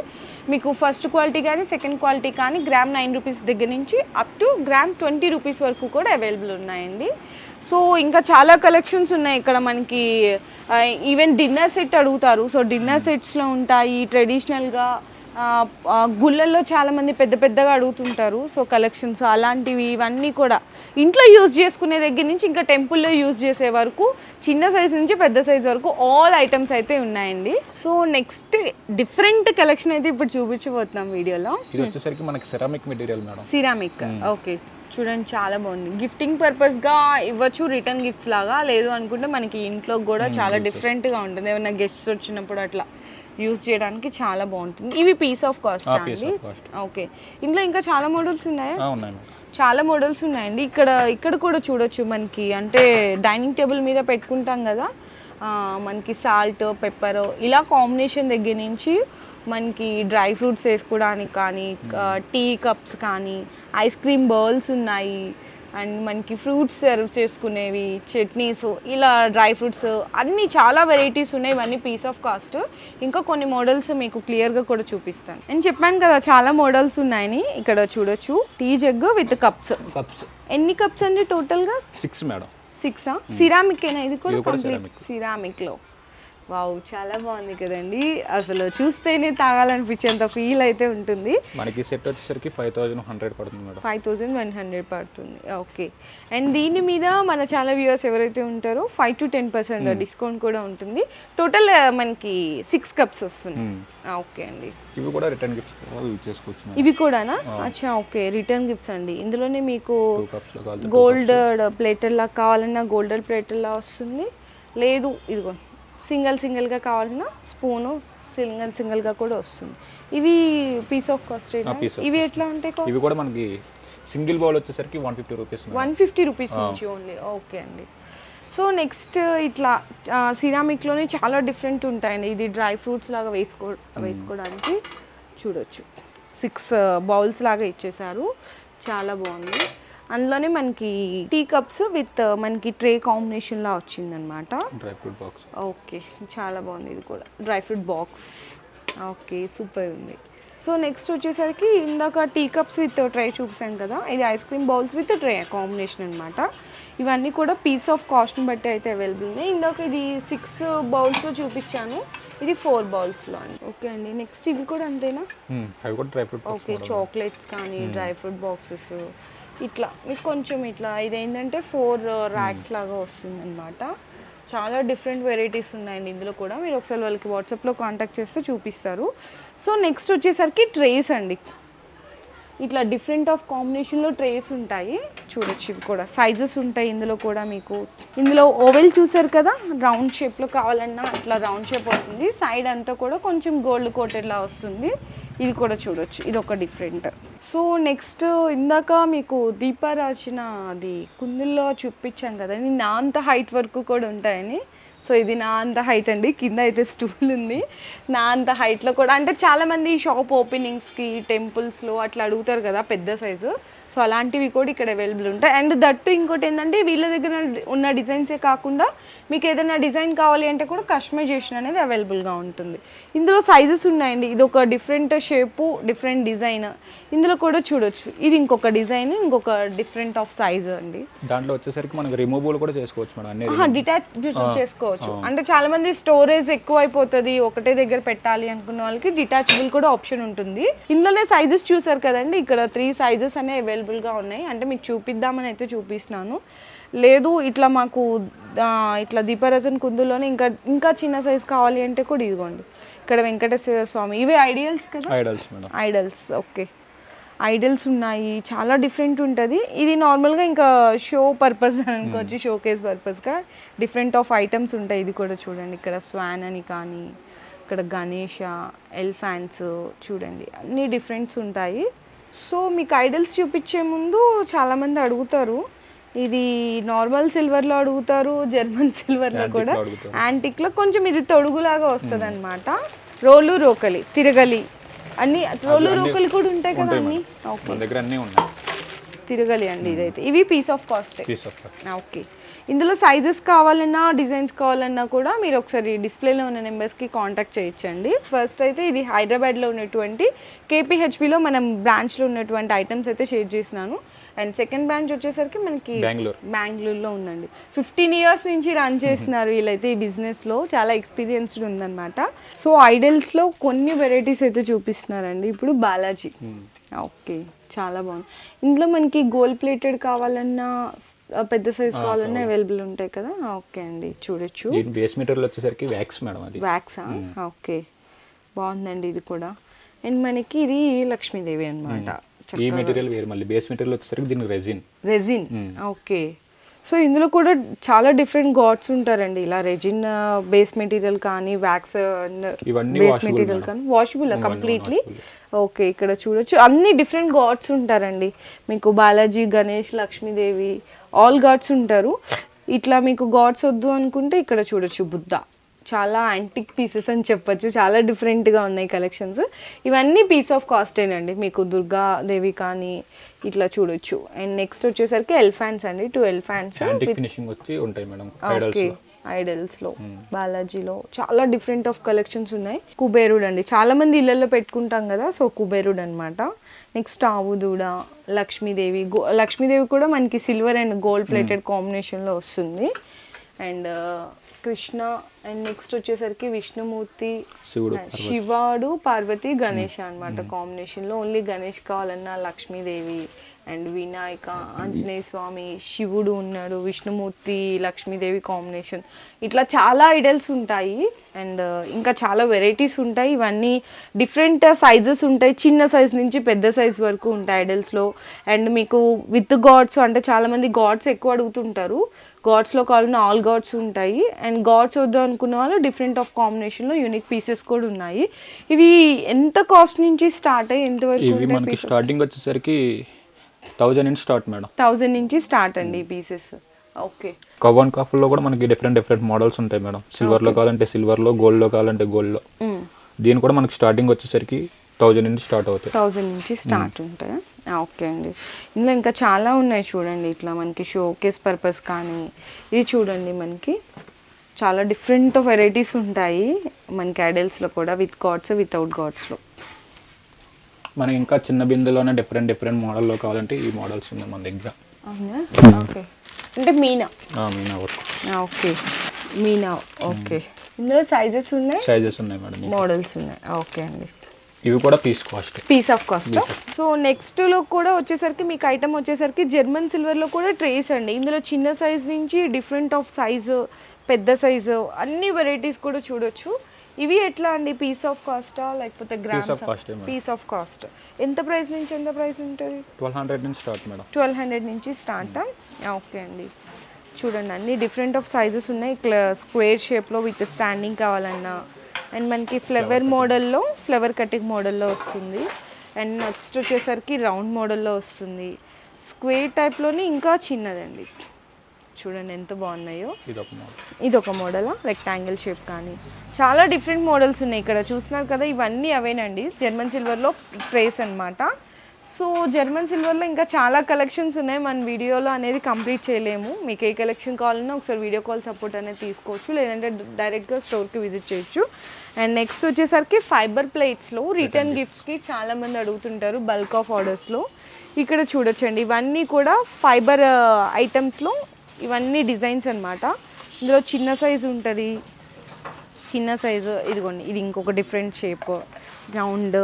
మీకు ఫస్ట్ క్వాలిటీ కానీ సెకండ్ క్వాలిటీ కానీ గ్రామ్ 9 రూపీస్ దగ్గర నుంచి అప్ టు గ్రామ్ 20 రూపీస్ వరకు కూడా అవైలబుల్ ఉన్నాయండి. సో ఇంకా చాలా కలెక్షన్స్ ఉన్నాయి ఇక్కడ మనకి. ఈవెన్ డిన్నర్ సెట్ అడుగుతారు, సో డిన్నర్ సెట్స్లో ఉంటాయి. ట్రెడిషనల్గా గుళ్ళల్లో చాలామంది పెద్ద పెద్దగా అడుగుతుంటారు, సో కలెక్షన్స్ అలాంటివి ఇవన్నీ కూడా ఇంట్లో యూజ్ చేసుకునే దగ్గర నుంచి ఇంకా టెంపుల్లో యూజ్ చేసే వరకు, చిన్న సైజ్ నుంచి పెద్ద సైజ్ వరకు ఆల్ ఐటమ్స్ అయితే ఉన్నాయండి. సో నెక్స్ట్ డిఫరెంట్ కలెక్షన్ అయితే ఇప్పుడు చూపించబోతున్నాం వీడియోలో. ఇది వచ్చేసరికి మనకి ceramic material madam. Ceramic, okay. చూడండి చాలా బాగుంది. గిఫ్టింగ్ పర్పస్గా ఇవ్వచ్చు, రిటర్న్ గిఫ్ట్స్ లాగా. లేదు అనుకుంటే మనకి ఇంట్లో కూడా చాలా డిఫరెంట్గా ఉంటుంది, ఏమైనా గెస్ట్స్ వచ్చినప్పుడు అట్లా యూజ్ చేయడానికి చాలా బాగుంటుంది. ఇవి పీస్ ఆఫ్ కాస్ట్ అండి. ఓకే, ఇంట్లో ఇంకా చాలా మోడల్స్ ఉన్నాయా? చాలా మోడల్స్ ఉన్నాయండి. ఇక్కడ కూడా చూడొచ్చు మనకి, అంటే డైనింగ్ టేబుల్ మీద పెట్టుకుంటాం కదా, మనకి సాల్ట్, పెప్పర్ ఇలా కాంబినేషన్ దగ్గర నుంచి మనకి డ్రై ఫ్రూట్స్ వేసుకోవడానికి కానీ, టీ కప్స్ కానీ, ఐస్ క్రీమ్ బౌల్స్ ఉన్నాయి, అండ్ మనకి ఫ్రూట్స్ సర్వ్ చేసుకునేవి, చట్నీస్, ఇలా డ్రై ఫ్రూట్స్ అన్నీ చాలా వెరైటీస్ ఉన్నాయి. ఇవన్నీ పీస్ ఆఫ్ కాస్ట్. ఇంకా కొన్ని మోడల్స్ మీకు క్లియర్గా కూడా చూపిస్తాను. నేను చెప్పాను కదా చాలా మోడల్స్ ఉన్నాయని. ఇక్కడ చూడొచ్చు, టీ జగ్ విత్ కప్స్. ఎన్ని కప్స్ అండి టోటల్గా? 6 మేడం. 6 సిరామిక్ ఏనా? ఇది కూడా కంప్లీట్ సిరామిక్లో. వావ్, చాలా బాగుంది కదండి. అసలు చూస్తేనే తాగాలనిపించేంత ఫీల్ అయితే ఉంటుంది. మనకి సెట్ వచ్చేసరికి 5100 పడుతుంది మేడం. 5100 పడుతుంది, ఓకే. అండ్ దీని మీద మన చాలా వ్యూవర్స్ ఎవరైతే ఉంటారో 5 to 10% డిస్కౌంట్ కూడా ఉంటుంది. టోటల్ మనకి 6 కప్స్ వస్తుంది. ఓకే అండి. ఇవి కూడా రిటర్న్ గిఫ్ట్స్ యూజ్ చేసుకోవచ్చు. ఇవి కూడానా? అచ్చా, ఓకే. రిటర్న్ గిఫ్ట్స్ అండి. ఇందులోనే మీకు గోల్డ్ ప్లేటర్ లా కావాలన్నా గోల్డెడ్ ప్లేటర్ లా వస్తుంది. లేదు ఇదిగో సింగిల్గా కావాలన్నా స్పూను సింగిల్గా కూడా వస్తుంది. ఇవి పీస్ ఆఫ్ కాస్ట్. ఇవి ఎట్లా ఉంటాయి? ఇవి కూడా మనకి సింగిల్ బౌల్ వచ్చేసరికి 150 రూపీస్. 150 రూపీస్ నుంచి ఓన్లీ, ఓకే అండి. సో నెక్స్ట్ ఇట్లా సిరామిక్లోనే చాలా డిఫరెంట్ ఉంటాయండి. ఇది డ్రై ఫ్రూట్స్ లాగా వేసుకోవడానికి చూడొచ్చు. 6 బౌల్స్ లాగా ఇచ్చేసారు, చాలా బాగుంది. అందులోనే మనకి టీ కప్స్ విత్ మనకి ట్రే కాంబినేషన్లా వచ్చిందనమాట. డ్రై ఫ్రూట్ బాక్స్, ఓకే, చాలా బాగుంది. ఇది కూడా dry fruit box, okay, super ఉంది. సో నెక్స్ట్ వచ్చేసరికి ఇందాక టీ కప్స్ విత్ ట్రే చూపిస్తాం కదా, ఇది ice cream bowls with tray combination అనమాట. ఇవన్నీ కూడా పీస్ ఆఫ్ కాస్ట్ని బట్టి అయితే అవైలబుల్ ఉన్నాయి. ఇందాక ఇది 6 బౌల్స్లో చూపించాను, ఇది 4 బౌల్స్లో అండి. ఓకే అండి. నెక్స్ట్ ఇవి కూడా అంతేనా? అవి కూడా డ్రై ఫ్రూట్, ఓకే. చాక్లెట్స్ కానీ డ్రై ఫ్రూట్ బాక్సెస్ ఇట్లా మీకు కొంచెం ఇట్లా ఇదేంటంటే 4 ర్యాక్స్ లాగా వస్తుంది అనమాట. చాలా డిఫరెంట్ వెరైటీస్ ఉన్నాయండి ఇందులో కూడా. మీరు ఒకసారి వాళ్ళకి వాట్సాప్లో కాంటాక్ట్ చేస్తే చూపిస్తారు. సో నెక్స్ట్ వచ్చేసరికి ట్రేస్ అండి. ఇట్లా డిఫరెంట్ ఆఫ్ కాంబినేషన్లో ట్రేస్ ఉంటాయి, చూడొచ్చు. ఇవి కూడా సైజెస్ ఉంటాయి ఇందులో కూడా. మీకు ఇందులో ఓవెల్ చూసారు కదా, రౌండ్ షేప్లో కావాలన్నా అట్లా రౌండ్ షేప్ వస్తుంది. సైడ్ అంతా కూడా కొంచెం గోల్డ్ కోటెడ్లా వస్తుంది. ఇది కూడా చూడొచ్చు, ఇది ఒక డిఫరెంట్. సో నెక్స్ట్ ఇందాక మీకు దీపారాజన అది కుందుల్లో చూపించాను కదండి, నా అంత హైట్ వరకు కూడా ఉంటాయని. సో ఇది నా అంత హైట్ అండి, కింద అయితే స్టూల్ ఉంది. నా అంత హైట్లో కూడా, అంటే చాలామంది షాప్ ఓపెనింగ్స్కి టెంపుల్స్లో అట్లా అడుగుతారు కదా పెద్ద సైజు, సో అలాంటివి కూడా ఇక్కడ అవైలబుల్ ఉంటాయి. అండ్ దట్టు ఇంకోటి ఏంటంటే వీళ్ళ దగ్గర ఉన్న డిజైన్సే కాకుండా మీకు ఏదైనా డిజైన్ కావాలి అంటే కూడా కస్టమైజేషన్ అనేది అవైలబుల్గా ఉంటుంది. ఇందులో సైజెస్ ఉన్నాయండి. ఇది ఒక డిఫరెంట్ షేపు, డిఫరెంట్ డిజైన్. ఇందులో కూడా చూడొచ్చు, ఇది ఇంకొక డిజైన్, ఇంకొక డిఫరెంట్ ఆఫ్ సైజ్ అండి. దాంట్లో వచ్చేసరికి మనకి రిమూవబుల్ కూడా చేసుకోవచ్చు మేడం, డిటాచ్ చేసుకోవచ్చు. అంటే చాలా మంది స్టోరేజ్ ఎక్కువ అయిపోతుంది, ఒకటే దగ్గర పెట్టాలి అనుకున్న వాళ్ళకి డిటాచబుల్ కూడా ఆప్షన్ ఉంటుంది. ఇందులోనే సైజెస్ చూసారు కదండి, ఇక్కడ 3 సైజెస్ అనేవి అవైలబుల్గా ఉన్నాయి. అంటే మీకు చూపిద్దామని అయితే చూపిస్తున్నాను. లేదు ఇట్లా మాకు ఇట్లా దీపారాజన్ కుందులోనే ఇంకా చిన్న సైజ్ కావాలి అంటే కూడా ఇదిగోండి, ఇక్కడ వెంకటేశ్వర స్వామి, ఇవే ఐడియల్స్ కదా, ఐడల్స్. ఓకే, ఐడల్స్ ఉన్నాయి, చాలా డిఫరెంట్ ఉంటుంది. ఇది నార్మల్గా ఇంకా షో పర్పస్ అనుకోవచ్చు, షో కేస్ పర్పస్గా డిఫరెంట్ ఆఫ్ ఐటమ్స్ ఉంటాయి. ఇది కూడా చూడండి, ఇక్కడ స్వాన్ అని కానీ, ఇక్కడ గణేష, ఎలిఫెంట్స్ చూడండి, అన్ని డిఫరెంట్స్ ఉంటాయి. సో మీకు ఐడల్స్ చూపించే ముందు చాలామంది అడుగుతారు ఇది నార్మల్ సిల్వర్లో అడుగుతారు, జర్మన్ సిల్వర్లో కూడా, యాంటిక్లో కొంచెం ఇది తొడుగులాగా వస్తుంది అనమాట. రోలు రోకలి తిరగలి అన్ని రోలు రోకలి కూడా ఉంటాయి కదా అన్ని. ఓకే, మన దగ్గర అన్నీ ఉన్నాయి. తిరగలి అండి ఇదైతే. ఇవి పీస్ ఆఫ్ కాస్ట్. ఓకే, ఇందులో సైజెస్ కావాలన్నా డిజైన్స్ కావాలన్నా కూడా మీరు ఒకసారి డిస్ప్లేలో ఉన్న నెంబర్స్కి కాంటాక్ట్ చేయొచ్చండి. ఫస్ట్ అయితే ఇది హైదరాబాద్లో ఉన్నటువంటి కేపీహెచ్పిలో మనం బ్రాంచ్లో ఉన్నటువంటి ఐటమ్స్ అయితే షేర్ చేసినాను. అండ్ సెకండ్ బ్రాంచ్ వచ్చేసరికి మనకి బెంగళూరులో ఉందండి. 15 years నుంచి రన్ చేస్తున్నారు వీళ్ళైతే ఈ బిజినెస్లో, చాలా ఎక్స్పీరియన్స్డ్ ఉందన్నమాట. సో ఐడల్స్లో కొన్ని వెరైటీస్ అయితే చూపిస్తున్నారండి ఇప్పుడు. బాలాజీ, ఓకే, చాలా బాగుంది. ఇందులో మనకి గోల్డ్ ప్లేటెడ్ కావాలన్నా పెద్ద సైజ్ కావాలన్నా అవైలబుల్ ఉంటాయి కదా. ఓకే అండి, చూడొచ్చు. బేస్ మెటీరియల్ వచ్చేసరికి వ్యాక్స్ మేడం, అది వ్యాక్సా? ఓకే, బాగుందండి ఇది కూడా. అండ్ మనకి ఇది లక్ష్మీదేవి అన్నమాట. ఈ మెటీరియల్ వేరు, మళ్ళీ బేస్ మెటీరియల్ వచ్చేసరికి దీనికి రెజిన్. ఓకే, సో ఇందులో కూడా చాలా డిఫరెంట్ గాడ్స్ ఉంటారండి. ఇలా రెజిన్ బేస్ మెటీరియల్ కానీ వ్యాక్స్ బేస్ మెటీరియల్ కానీ వాషబుల్ కంప్లీట్లీ. ఓకే, ఇక్కడ చూడొచ్చు అన్ని డిఫరెంట్ గాడ్స్ ఉంటారండి మీకు. బాలాజీ, గణేష్, లక్ష్మీదేవి ఆల్ గాడ్స్ ఉంటారు. ఇట్లా మీకు గాడ్స్ వద్దు అనుకుంటే ఇక్కడ చూడొచ్చు బుద్ధ. చాలా యాంటిక్ పీసెస్ అని చెప్పొచ్చు, చాలా డిఫరెంట్గా ఉన్నాయి కలెక్షన్స్. ఇవన్నీ పీస్ ఆఫ్ కాస్టేనండి మీకు. దుర్గాదేవి కానీ ఇట్లా చూడొచ్చు. అండ్ నెక్స్ట్ వచ్చేసరికి ఎలిఫాంట్స్ అండి, 2 ఎలిఫాంట్స్ ఫినిషింగ్ వచ్చి ఉంటాయి మేడం. ఓకే, ఐడల్స్లో బాలాజీలో చాలా డిఫరెంట్ ఆఫ్ కలెక్షన్స్ ఉన్నాయి. కుబేరుడు అండి, చాలా మంది ఇళ్ళల్లో పెట్టుకుంటాం కదా, సో కుబేరుడు అనమాట. నెక్స్ట్ ఆవుదూడ, లక్ష్మీదేవి. లక్ష్మీదేవి కూడా మనకి సిల్వర్ అండ్ గోల్డ్ ప్లేటెడ్ కాంబినేషన్లో వస్తుంది. అండ్ కృష్ణ. అండ్ నెక్స్ట్ వచ్చేసరికి విష్ణుమూర్తి, శివుడు, పార్వతి, గణేష్ అనమాట కాంబినేషన్లో. ఓన్లీ గణేష్ కావాలన్నా లక్ష్మీదేవి అండ్ వినాయక, ఆంజనేయ స్వామి, శివుడు ఉన్నాడు, విష్ణుమూర్తి, లక్ష్మీదేవి కాంబినేషన్. ఇట్లా చాలా ఐడల్స్ ఉంటాయి. అండ్ ఇంకా చాలా వెరైటీస్ ఉంటాయి. ఇవన్నీ డిఫరెంట్ సైజెస్ ఉంటాయి, చిన్న సైజ్ నుంచి పెద్ద సైజ్ వరకు ఉంటాయి ఐడల్స్లో. అండ్ మీకు విత్ గాడ్స్, అంటే చాలామంది గాడ్స్ ఎక్కువ అడుగుతుంటారు. గాడ్స్లో కావాలన్నా ఆల్ గాడ్స్ ఉంటాయి. అండ్ గాడ్స్ వద్దు అనుకున్న వాళ్ళు డిఫరెంట్ ఆఫ్ కాంబినేషన్లో యూనిక్ పీసెస్ కూడా ఉన్నాయి. ఇవి ఎంత కాస్ట్ నుంచి స్టార్ట్ అయ్యి ఎంతవరకు? స్టార్టింగ్ వచ్చేసరికి 1000 నుంచి స్టార్ట్ మేడం. 1000 నుంచి స్టార్ట్ అండి ఈ పీసెస్. ఓకే, కవన్ కాఫ్లో కూడా మనకి డిఫరెంట్ మోడల్స్ ఉంటాయి మేడం. సిల్వర్లో కావాలంటే సిల్వర్లో, గోల్డ్లో కావాలంటే గోల్డ్లో. దీని కూడా మనకి స్టార్టింగ్ వచ్చేసరికి 1000 నుంచి స్టార్ట్ అవుతాయి. 1000 నుంచి స్టార్ట్ ఉంటాయి. ఓకే అండి, ఇందులో ఇంకా చాలా ఉన్నాయి చూడండి. ఇట్లా మనకి షోకేస్ పర్పస్ కానీ ఇది చూడండి, మనకి చాలా డిఫరెంట్ వెరైటీస్ ఉంటాయి మనకి ఐడల్స్లో కూడా, విత్ గాడ్స్, వితౌట్ గాడ్స్లో. మనకి ఇంకా చిన్న బిందులోనే డిఫరెంట్ మోడల్లో కావాలంటే ఈ మోడల్స్ ఉన్నాయి మన దగ్గర. ఓకే, అంటే మీనా వర్క్. ఓకే, మీనా. ఓకే, ఇందులో సైజెస్ ఉన్నాయి మేడం, మోడల్స్ ఉన్నాయి. ఓకే అండి, ఇవి కూడా piece of cost. So next లో కూడా వచ్చేసరికి మీకు ఐటమ్ వచ్చేసరికి జర్మన్ సిల్వర్ లో కూడా ట్రేస్ అండి. ఇందులో చిన్న సైజ్ నుంచి డిఫరెంట్ ఆఫ్ సైజు, పెద్ద సైజు అన్ని వెరైటీస్ కూడా చూడొచ్చు. ఇవి ఎట్లా అండి, పీస్ ఆఫ్ కాస్టా లేకపోతే గ్రామ్స్? Piece of cost. ఎంత ప్రైస్ నుంచి ఎంత ప్రైస్ ఉంటుంది? 1200 నుంచి స్టార్ట్ మేడం. 1200 నుంచి స్టార్ట్. ఓకే అండి, చూడండి అన్ని డిఫరెంట్ ఆఫ్ సైజెస్ ఉన్నాయి. స్క్వేర్ షేప్లో విత్ స్టాండింగ్ కావాలన్నా, అండ్ మనకి ఫ్లవర్ మోడల్లో, ఫ్లవర్ కటింగ్ మోడల్లో వస్తుంది. అండ్ నెక్స్ట్ వచ్చేసరికి రౌండ్ మోడల్లో వస్తుంది. స్క్వేర్ టైప్లోనే ఇంకా చిన్నదండి, చూడండి ఎంత బాగున్నాయో. ఇది ఒక మోడల్, రెక్టాంగిల్ షేప్ కానీ చాలా డిఫరెంట్ మోడల్స్ ఉన్నాయి. ఇక్కడ చూస్తున్నారు కదా, ఇవన్నీ అవేనండి జర్మన్ సిల్వర్లో ట్రేస్ అన్నమాట. సో జర్మన్ సిల్వర్లో ఇంకా చాలా కలెక్షన్స్ ఉన్నాయి, మన వీడియోలో అనేది కంప్లీట్ చేయలేము. మీకు ఏ కలెక్షన్ కావాలన్నా ఒకసారి వీడియో కాల్ సపోర్ట్ అనేది తీసుకోవచ్చు, లేదంటే డైరెక్ట్గా స్టోర్కి విజిట్ చేయొచ్చు. అండ్ నెక్స్ట్ వచ్చేసరికి ఫైబర్ ప్లేట్స్లో రిటర్న్ గిఫ్ట్స్కి చాలామంది అడుగుతుంటారు బల్క్ ఆఫ్ ఆర్డర్స్లో. ఇక్కడ చూడొచ్చండి, ఇవన్నీ కూడా ఫైబర్ ఐటమ్స్లో ఇవన్నీ డిజైన్స్ అన్నమాట. ఇందులో చిన్న సైజు ఉంటుంది, చిన్న సైజు ఇదిగోండి, ఇది ఇంకొక డిఫరెంట్ షేప్, రౌండ్.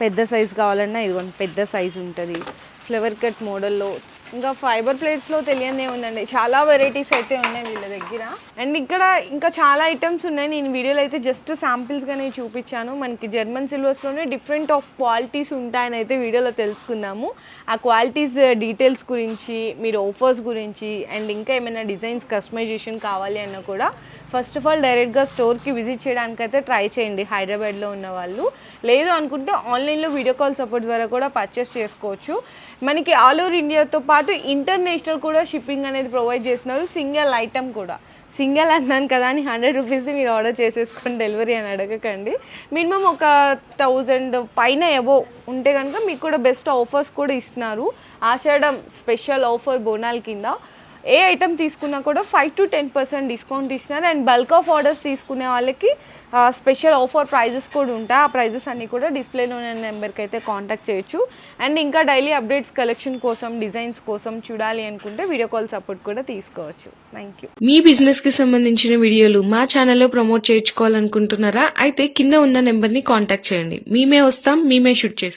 పెద్ద సైజు కావాలన్నా ఇదిగోండి పెద్ద సైజు ఉంటుంది, ఫ్లవర్ కట్ మోడల్లో. ఇంకా ఫైబర్ ప్లేట్స్లో తెలియదే ఉందండి, చాలా వెరైటీస్ అయితే ఉన్నాయి వీళ్ళ దగ్గర. అండ్ ఇక్కడ ఇంకా చాలా ఐటమ్స్ ఉన్నాయి, నేను వీడియోలో అయితే జస్ట్ శాంపిల్స్గానే చూపించాను. మనకి జర్మన్ సిల్వర్స్లోనే డిఫరెంట్ ఆఫ్ క్వాలిటీస్ ఉంటాయని అయితే వీడియోలో తెలుసుకుందాము. ఆ క్వాలిటీస్ డీటెయిల్స్ గురించి, మీరు ఆఫర్స్ గురించి, అండ్ ఇంకా ఏమైనా డిజైన్స్ కస్టమైజేషన్ కావాలి అన్నా కూడా ఫస్ట్ ఆఫ్ ఆల్ డైరెక్ట్గా స్టోర్కి విజిట్ చేయడానికైతే ట్రై చేయండి హైదరాబాద్లో ఉన్న వాళ్ళు. లేదు అనుకుంటే ఆన్లైన్లో వీడియో కాల్ సపోర్ట్ ద్వారా కూడా పర్చేస్ చేసుకోవచ్చు. మనకి ఆల్ ఓవర్ ఇండియాతో పాటు ఇంటర్నేషనల్ కూడా షిప్పింగ్ అనేది ప్రొవైడ్ చేస్తున్నారు. సింగిల్ ఐటమ్ కూడా, సింగిల్ అన్నాను కదా అని 100 రూపీస్ది మీరు ఆర్డర్ చేసేసుకొని డెలివరీ అని అడగకండి. మినిమం ఒక 1000 పైన ఎబో ఉంటే కనుక మీకు కూడా బెస్ట్ ఆఫర్స్ కూడా ఇస్తున్నారు. ఆషాఢం స్పెషల్ ఆఫర్ బోనాల కింద ఏ ఐటమ్ తీసుకున్నా కూడా 5 to 10% డిస్కౌంట్ ఇస్తున్నారు. అండ్ బల్క్ ఆఫ్ ఆర్డర్స్ తీసుకునే వాళ్ళకి స్పెషల్ ఆఫర్ ప్రైజెస్ కూడా ఉంటాయి. ఆ ప్రైజెస్ అన్నీ కూడా డిస్ప్లేలో ఉన్న నెంబర్కి అయితే కాంటాక్ట్ చేయొచ్చు. అండ్ ఇంకా డైలీ అప్డేట్స్ కలెక్షన్ కోసం, డిజైన్స్ కోసం చూడాలి అనుకుంటే వీడియో కాల్ సపోర్ట్ కూడా తీసుకోవచ్చు. Thank you. మీ బిజినెస్ కి సంబంధించిన వీడియోలు మా ఛానల్లో ప్రమోట్ చేయించుకోవాలనుకుంటున్నారా? అయితే కింద ఉన్న నెంబర్ ని కాంటాక్ట్ చేయండి. మేమే వస్తాం, మేమే షూట్ చేస్తాం.